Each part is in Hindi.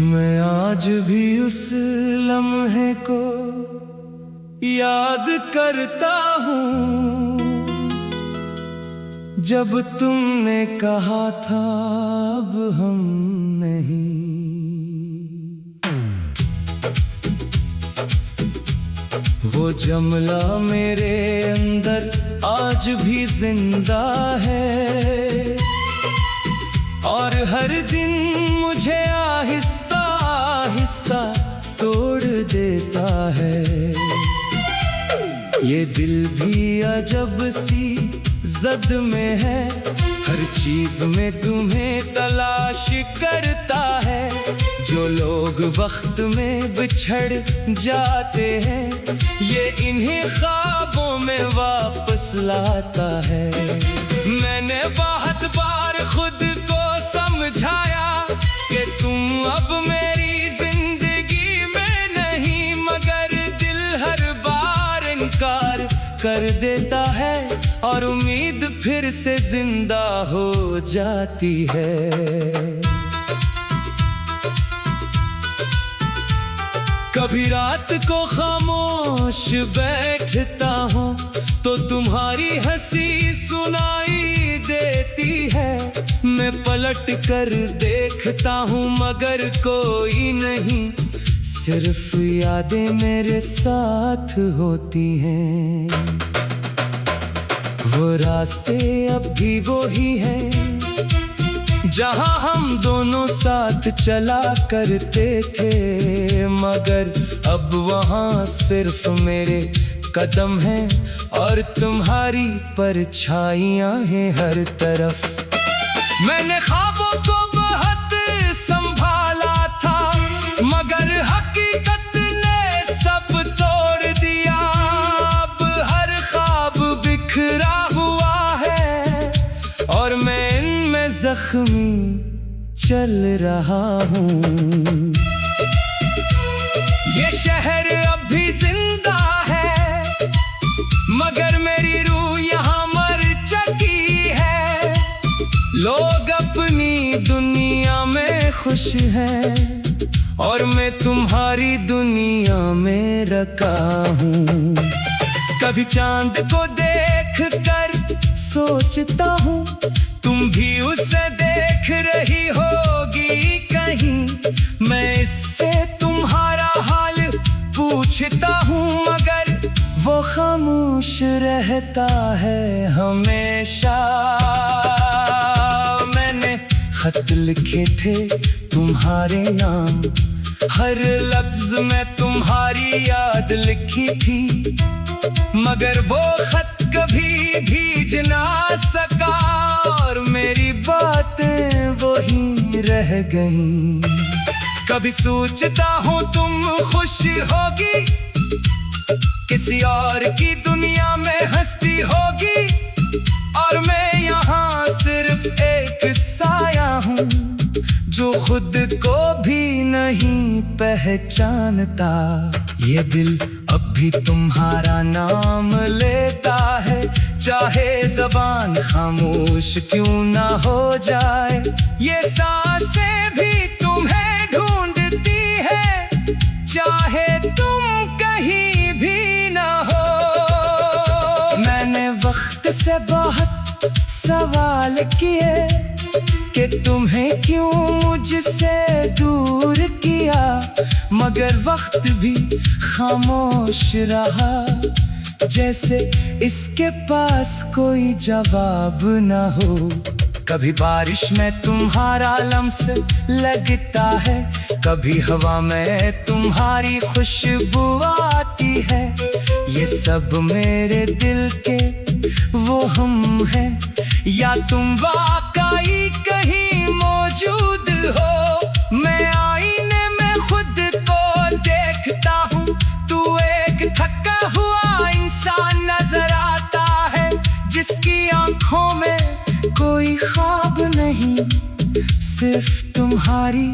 मैं आज भी उस लम्हे को याद करता हूँ जब तुमने कहा था अब हम नहीं। वो जमला मेरे अंदर आज भी जिंदा है और हर दिन मुझे आहिस्ता आहिस्ता तोड़ देता है। ये दिल भी अजब सी जद में है, हर चीज में तुम्हें तलाश करता है। जो लोग वक्त में बिछड़ जाते हैं ये इन्हीं ख्वाबों में वापस लाता है। मैंने बहुत बार खुद को समझाया कि तुम अब मेरी जिंदगी में नहीं, मगर दिल हर बार इनकार कर देता है और उम्मीद फिर से जिंदा हो जाती है। कभी रात को खामोश बैठता हूँ तो तुम्हारी हंसी सुनाई देती है। मैं पलट कर देखता हूँ मगर कोई नहीं, सिर्फ यादें मेरे साथ होती हैं। वो रास्ते अब भी वो ही हैं जहाँ हम दोनों साथ चला करते थे, मगर अब वहाँ सिर्फ मेरे कदम हैं और तुम्हारी परछाइयाँ हैं हर तरफ। मैंने ख्वाबों को बहुत संभाला था मगर हकीकत ने सब तोड़ दिया। अब हर ख्वाब बिखरा हुआ है और मैं इनमें जख्मी चल रहा हूँ। ये शहर अब भी जिंदा है मगर मेरी रूह यहाँ मर चुकी है। लोग अपनी दुनिया में खुश हैं और मैं तुम्हारी दुनिया में रखा हूँ। कभी चांद को देख कर सोचता हूँ तुम भी उसे देख रही होगी कहीं। मैं इससे तुम्हारा हाल पूछता हूँ मगर वो खामोश रहता है हमेशा। मैंने खत लिखे थे तुम्हारे नाम, हर लफ्ज में तुम्हारी याद लिखी थी, मगर वो खत कभी भीज ना सका और मेरी बातें वही रह गईं। कभी सोचता हूँ तुम खुश होगी, किसी और की दुनिया में हंसती होगी और मैं यहाँ सिर्फ एक साया हूँ जो खुद को भी नहीं पहचानता। ये दिल अब भी तुम्हारा नाम लेता है चाहे जबान खामोश क्यों ना हो जाए। ये सांसें भी तुम्हें ढूंढती है चाहे तुम कहीं भी ना हो। मैंने वक्त से बहुत सवाल किए कि तुम्हें क्यों मुझसे दूर किया, मगर वक्त भी खामोश रहा जैसे इसके पास कोई जवाब ना हो। कभी बारिश में तुम्हारा लम्स लगता है, कभी हवा में तुम्हारी खुशबू आती है। ये सब मेरे दिल के वो हम हैं या तुम वाकई कहीं मौजूद हो। मैं आईने में खुद को देखता हूँ, तू एक थका हुआ इंसान नजर आता है जिसकी आंखों में कोई ख्वाब नहीं, सिर्फ तुम्हारी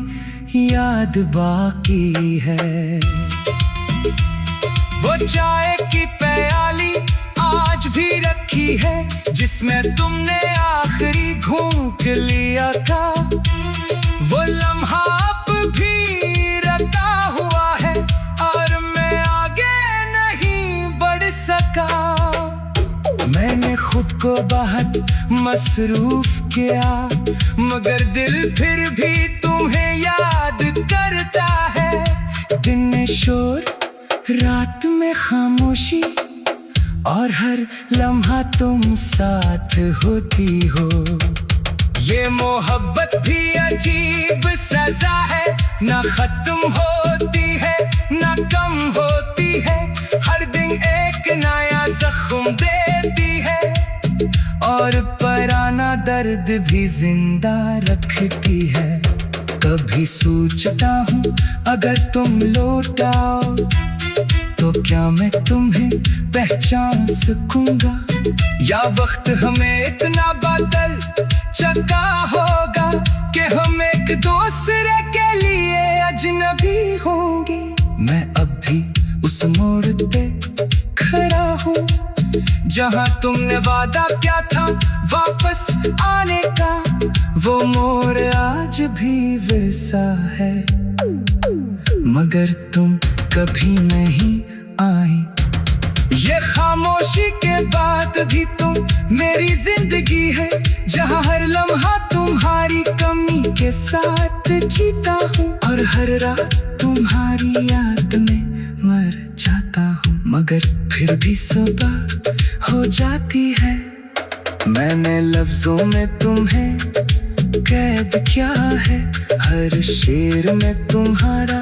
याद बाकी है। वो चाय की प्याली आज भी रखी है जिसमें तुमने आखिरी घूंट लिया था। वो लम्हा अब भी बहुत मसरूफ किया, मगर दिल फिर भी तुम्हें याद करता है। दिन में शोर, रात में खामोशी, और हर लम्हा तुम साथ होती हो। ये मोहब्बत भी अजीब सजा है, ना खत्म होती है ना कम होती है, हर दिन एक नया जख्म देती है, और पुराना दर्द भी जिंदा रखती है। कभी सोचता हूँ अगर तुम लौट आओ तो क्या मैं तुम्हें पहचान सकूंगा, या वक्त हमें इतना बदल चुका होगा कि हम एक दूसरे के लिए अजनबी होंगे। मैं अब भी उस मोड़ पे खड़ा हूँ जहाँ तुमने वादा किया था वापस आने का, वो मोड़ आज भी वैसा है, मगर तुम कभी नहीं आई। ये खामोशी के बाद भी तुम मेरी जिंदगी है, जहाँ हर लम्हा तुम्हारी कमी के साथ जीता हूँ, और हर रात तुम्हारी याद में मर जाता हूँ, मगर फिर भी सुबह हो जाती है। मैंने लफ्जों में तुम्हें कैद किया है, हर शेर में तुम्हारा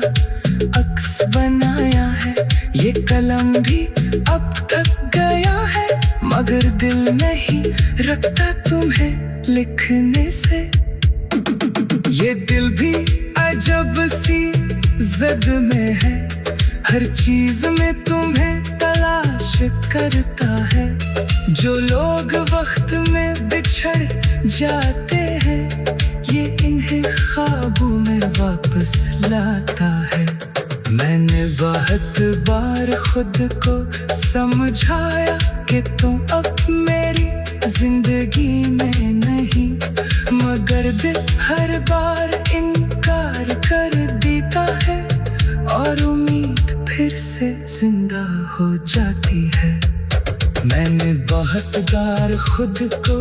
अक्स बनाया है। ये कलम भी अब तक गया है, मगर दिल नहीं रखता तुम्हें लिखने से। ये दिल भी अजब सी जिद में है, हर चीज में तुम्हें तलाश करता है। जो लोग वक्त में बिछड़ जाते हैं, ये इन्हें ख्वाबों में वापस लाता है। मैंने बहुत बार खुद को समझाया कि तुम अब मेरी जिंदगी में नहीं, मगर दिल हर बार इनकार कर देता है, और उम्मीद फिर से जिंदा हो जाती है। मैंने बहुत बार खुद को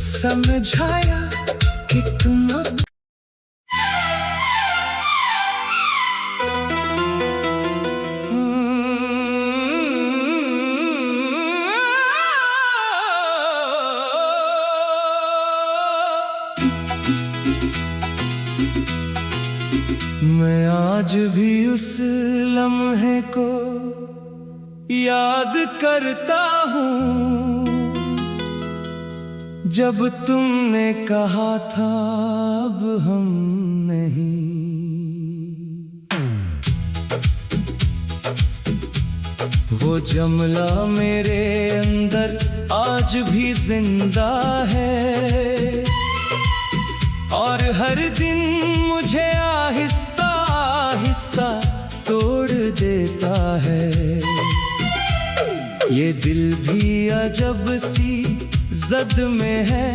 समझाया कि तुम अब मैं आज भी उस लम्हे को याद करता हूँ, जब तुमने कहा था अब हम नहीं। वो जुमला मेरे अंदर आज भी जिंदा है, और हर दिन मुझे आहिस्ता आहिस्ता तोड़ देता है। ये दिल भी अजब सी जिद में है,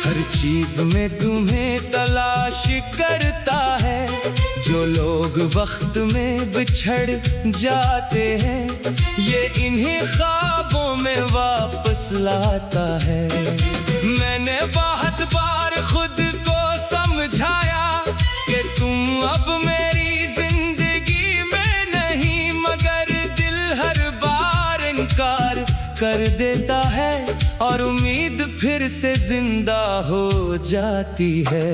हर चीज में तुम्हें तलाश करता है। जो लोग वक्त में बिछड़ जाते हैं, ये इन्हीं ख्वाबों में वापस लाता है। मैंने बहुत बार खुद को समझाया कि तुम अब मेरी जिंदगी में नहीं, मगर दिल हर बार इनकार कर देता है, और उम्मीद फिर से जिंदा हो जाती है।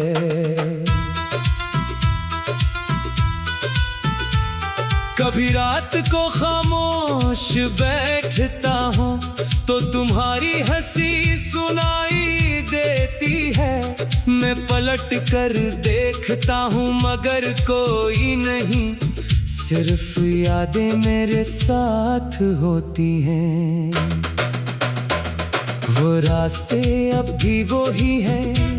कभी रात को खामोश बैठता हूँ तो तुम्हारी हंसी सुनाई देती है। मैं पलट कर देखता हूँ मगर कोई नहीं, सिर्फ यादें मेरे साथ होती हैं। वो रास्ते अब भी वो ही हैं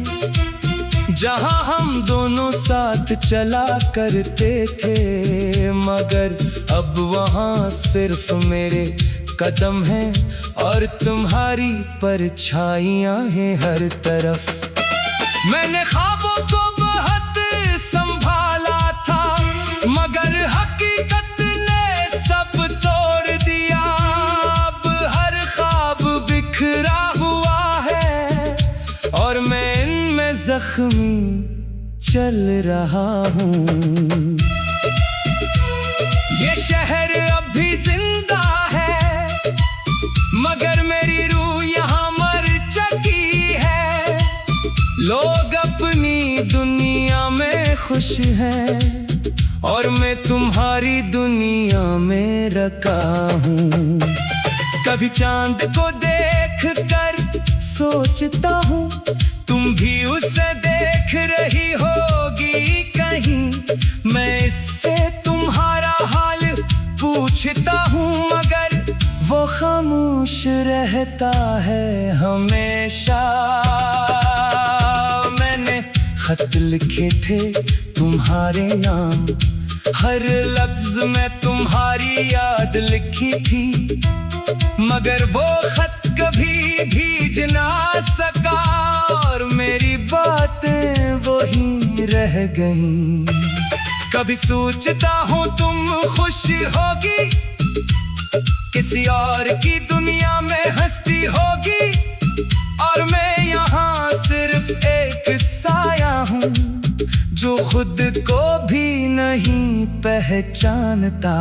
जहाँ हम दोनों साथ चला करते थे, मगर अब वहाँ सिर्फ मेरे कदम हैं और तुम्हारी परछाइयाँ हैं हर तरफ। मैंने ख्वाबों को बहुत संभाला था मगर हकीकत ने सब तोड़ दिया। अब हर ख्वाब बिखरा हुआ है चल रहा हूँ। ये शहर अब भी जिंदा है, मगर मेरी रूह यहाँ मर चुकी है। लोग अपनी दुनिया में खुश हैं और मैं तुम्हारी दुनिया में रखा हूँ। कभी चांद को देख कर सोचता हूँ, तुम भी उसे देख रही होगी कहीं। मैं इससे तुम्हारा हाल पूछता हूँ, मगर वो खामोश रहता है हमेशा। मैंने खत लिखे थे तुम्हारे नाम, हर लफ्ज में तुम्हारी याद लिखी थी, मगर वो खत कभी भीज ना सका और मेरी बातें वही रह गईं। कभी सोचता हूँ तुम खुश होगी, किसी और की दुनिया में हंसती होगी, और मैं यहाँ सिर्फ एक साया हूँ जो खुद को भी नहीं पहचानता।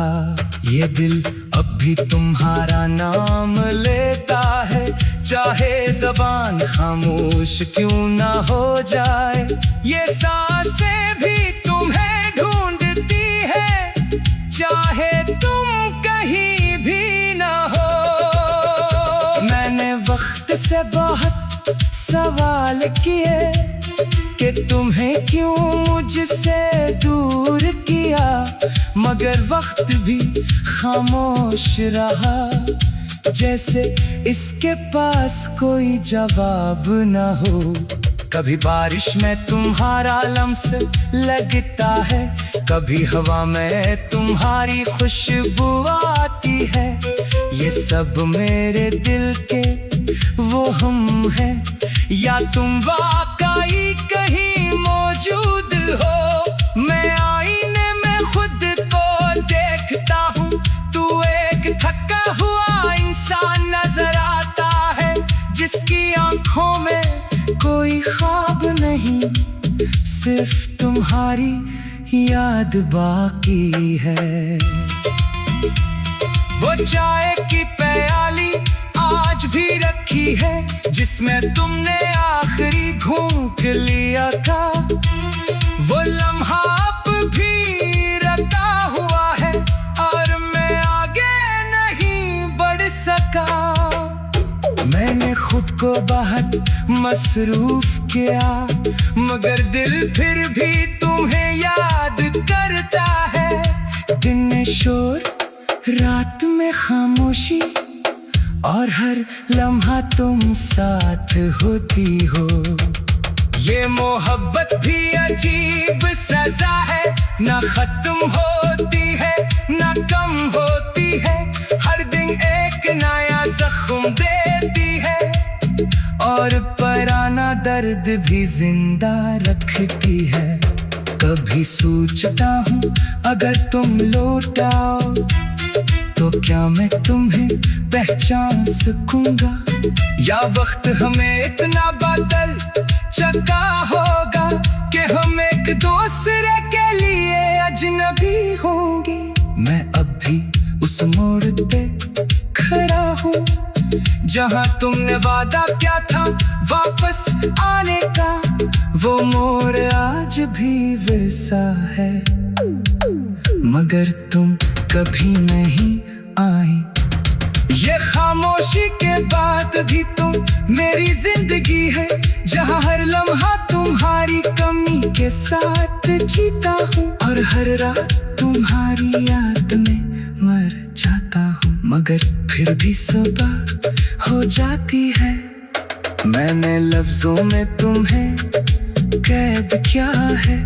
ये दिल अब भी तुम्हारा नाम लेता है, चाहे ज़बान खामोश क्यों ना हो जाए। ये सांसें भी तुम्हें ढूंढती है, चाहे तुम कहीं भी ना हो। मैंने वक्त से बहुत सवाल किए कि तुम्हें क्यों मुझसे दूर किया, मगर वक्त भी खामोश रहा, जैसे इसके पास कोई जवाब ना हो। कभी बारिश में तुम्हारा लम्स लगता है, कभी हवा में तुम्हारी खुशबू आती है। ये सब मेरे दिल के वो हम हैं, या तुम वाकई कहीं मौजूद हो। मैं आईने में खुद को देखता हूँ, तू एक थका हुआ इंसान नजर आता है, जिसकी आंखों में कोई ख्वाब नहीं, सिर्फ तुम्हारी याद बाकी है। वो चाय की प्याली आज भी रखी है, जिसमें तुमने आखिरी घूंट लिया था। वो लम्हा अब भी रखा हुआ है और मैं आगे नहीं बढ़ सका। मैंने खुद को बहुत मसरूफ किया, मगर दिल फिर भी तुम्हें याद करता है। दिन में शोर, रात में खामोशी, और हर लम्हा तुम साथ होती हो। ये मोहब्बत भी अजीब सजा है, ना खत्म होती है ना कम होती है, हर दिन एक नया जख्म देती है, और पुराना दर्द भी जिंदा रखती है। कभी सोचता हूँ अगर तुम लौट आओ तो क्या मैं तुम्हें पहचान सकूंगा, या वक्त हमें इतना बदल चुका होगा कि हम एक दूसरे के लिए अजनबी होंगे। मैं अब भी उस मोड़ पे खड़ा हूँ जहाँ तुमने वादा किया था वापस आने का। वो मोड़ आज भी वैसा है, मगर तुम कभी नहीं आई। ये खामोशी के बाद भी तुम मेरी जिंदगी है, जहाँ हर लम्हा तुम्हारी कमी के साथ जीता हूँ, और हर रात तुम्हारी याद में मर जाता हूँ, मगर फिर भी सुबह हो जाती है। मैंने लफ्जों में तुम्हें कैद किया है,